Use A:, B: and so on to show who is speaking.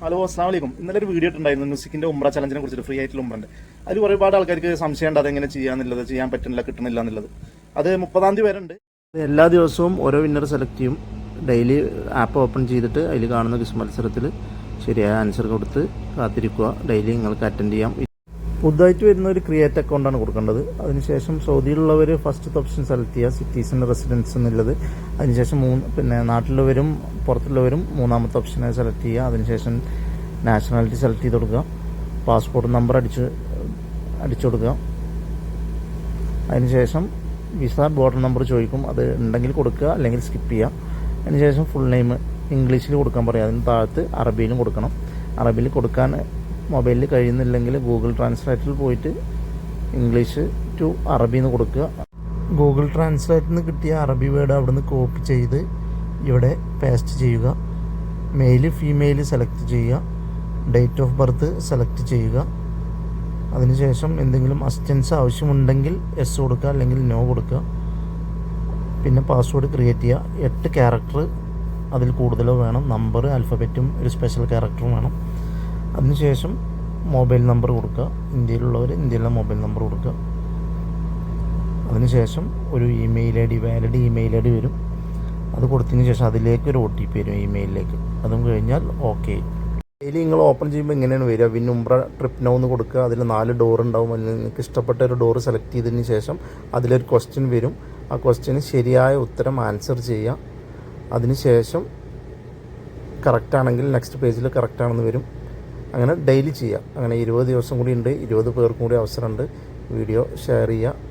A: Hello അസ്സാം വലൈക്കും. ഇന്നലെ ഒരു വീഡിയോ ഇട്ടുണ്ടായിരുന്നു മ്യൂസിക്കിന്റെ ഉംറ ചലഞ്ചിനെ കുറിച്ചിട്ട്, ഫ്രീ ആയിട്ടുള്ള ഉംറന്റെ. അതിൽ ഒരുപാട് ആൾക്കാർക്ക് സംശയം ഉണ്ട് അതെങ്ങനെ ചെയ്യാന്നുള്ളത്, ചെയ്യാൻ പറ്റുന്നില്ല, കിട്ടുന്നില്ല എന്നുള്ളത്. അത് 30-ാം തീയതി വരെ ഉണ്ട്. എല്ലാ ദിവസവും ഓരോ വിന്നർ സെലക്ട് ചെയ്യും. ഡെയിലി ആപ്പ് ഓപ്പൺ ചെയ്തിട്ട് അതിൽ കാണുന്ന ക്വിസ് മത്സരത്തിൽ ശരിയായ ആൻസർ കൊടുത്ത് കാത്തിരിക്കുക. ഡെയിലി നിങ്ങൾക്ക് അറ്റൻഡ് ചെയ്യാം. പുതുതായിട്ട് വരുന്ന ഒരു ക്രിയേറ്റ് അക്കൗണ്ടാണ് കൊടുക്കേണ്ടത്. അതിനുശേഷം സൗദിയിലുള്ളവർ ഫസ്റ്റത്തെ ഓപ്ഷൻ സെലക്ട് ചെയ്യുക, സിറ്റീസൺ റെസിഡൻസ് എന്നുള്ളത്. അതിനുശേഷം നാട്ടിലുള്ളവരും പുറത്തുള്ളവരും മൂന്നാമത്തെ ഓപ്ഷനെ സെലക്ട് ചെയ്യുക. അതിനുശേഷം നാഷണാലിറ്റി സെലക്ട് ചെയ്ത് കൊടുക്കുക. പാസ്പോർട്ട് നമ്പർ അടിച്ചു കൊടുക്കുക. അതിനുശേഷം വിസ ബോർഡർ നമ്പർ ചോദിക്കും, അത് ഉണ്ടെങ്കിൽ കൊടുക്കുക, അല്ലെങ്കിൽ സ്കിപ്പ് ചെയ്യുക. അതിനുശേഷം ഫുൾ നെയിം ഇംഗ്ലീഷിൽ കൊടുക്കാൻ പറയാം. അതിന് താഴത്ത് അറബിയിലും കൊടുക്കണം. അറബിയിൽ കൊടുക്കാൻ മൊബൈലിൽ കഴിയുന്നില്ലെങ്കിൽ ഗൂഗിൾ ട്രാൻസ്ലേറ്ററിൽ പോയിട്ട് ഇംഗ്ലീഷ് ടു അറബി എന്ന് കൊടുക്കുക. ഗൂഗിൾ ട്രാൻസ്ലേറ്റിൽ നിന്ന് കിട്ടിയ അറബി വേർഡ് അവിടെ നിന്ന് കോപ്പി ചെയ്ത് ഇവിടെ പേസ്റ്റ് ചെയ്യുക. മെയിൽ ഫീമെയിൽ സെലക്ട് ചെയ്യുക. ഡേറ്റ് ഓഫ് ബർത്ത് സെലക്ട് ചെയ്യുക. അതിനുശേഷം എന്തെങ്കിലും അസിസ്റ്റൻസ് ആവശ്യമുണ്ടെങ്കിൽ എസ് കൊടുക്കുക, അല്ലെങ്കിൽ നോ കൊടുക്കുക. പിന്നെ പാസ്വേഡ് ക്രിയേറ്റ് ചെയ്യുക. 8 ക്യാരക്ടർ അതിൽ കൂടുതലോ വേണം. നമ്പർ, ആൽഫബറ്റും ഒരു സ്പെഷ്യൽ ക്യാരക്ടറും വേണം. അതിനുശേഷം മൊബൈൽ നമ്പർ കൊടുക്കുക. ഇന്ത്യയിലുള്ളവർ ഇന്ത്യയിലെ മൊബൈൽ നമ്പർ കൊടുക്കുക. അതിനുശേഷം ഒരു email I D, valid email I D വരും. അത് കൊടുത്തതിന് ശേഷം അതിലേക്ക് ഒരു OTP വരും ഇമെയിലിലേക്ക്. അതും കഴിഞ്ഞാൽ ഓക്കെ. ഡെയിലി നിങ്ങൾ ഓപ്പൺ ചെയ്യുമ്പോൾ ഇങ്ങനെയാണ് വരിക. വിൻ ഉംറ ട്രിപ്പ് നോ എന്ന് കൊടുക്കുക. അതിൽ 4 ഡോർ ഉണ്ടാവും. അതിൽ നിങ്ങൾക്ക് ഇഷ്ടപ്പെട്ട ഒരു ഡോർ സെലക്ട് ചെയ്തതിന് ശേഷം അതിലൊരു ക്വസ്റ്റ്യൻ വരും. ആ ക്വസ്റ്റ്യന് ശരിയായ ഉത്തരം ആൻസർ ചെയ്യുക. അതിനുശേഷം കറക്റ്റാണെങ്കിൽ നെക്സ്റ്റ് പേജിൽ കറക്റ്റാണെന്ന് വരും. അങ്ങനെ ഡെയിലി ചെയ്യുക. അങ്ങനെ 20 ദിവസം കൂടി ഉണ്ട്. 20 പേർക്കും കൂടി അവസരമുണ്ട്. വീഡിയോ ഷെയർ ചെയ്യുക.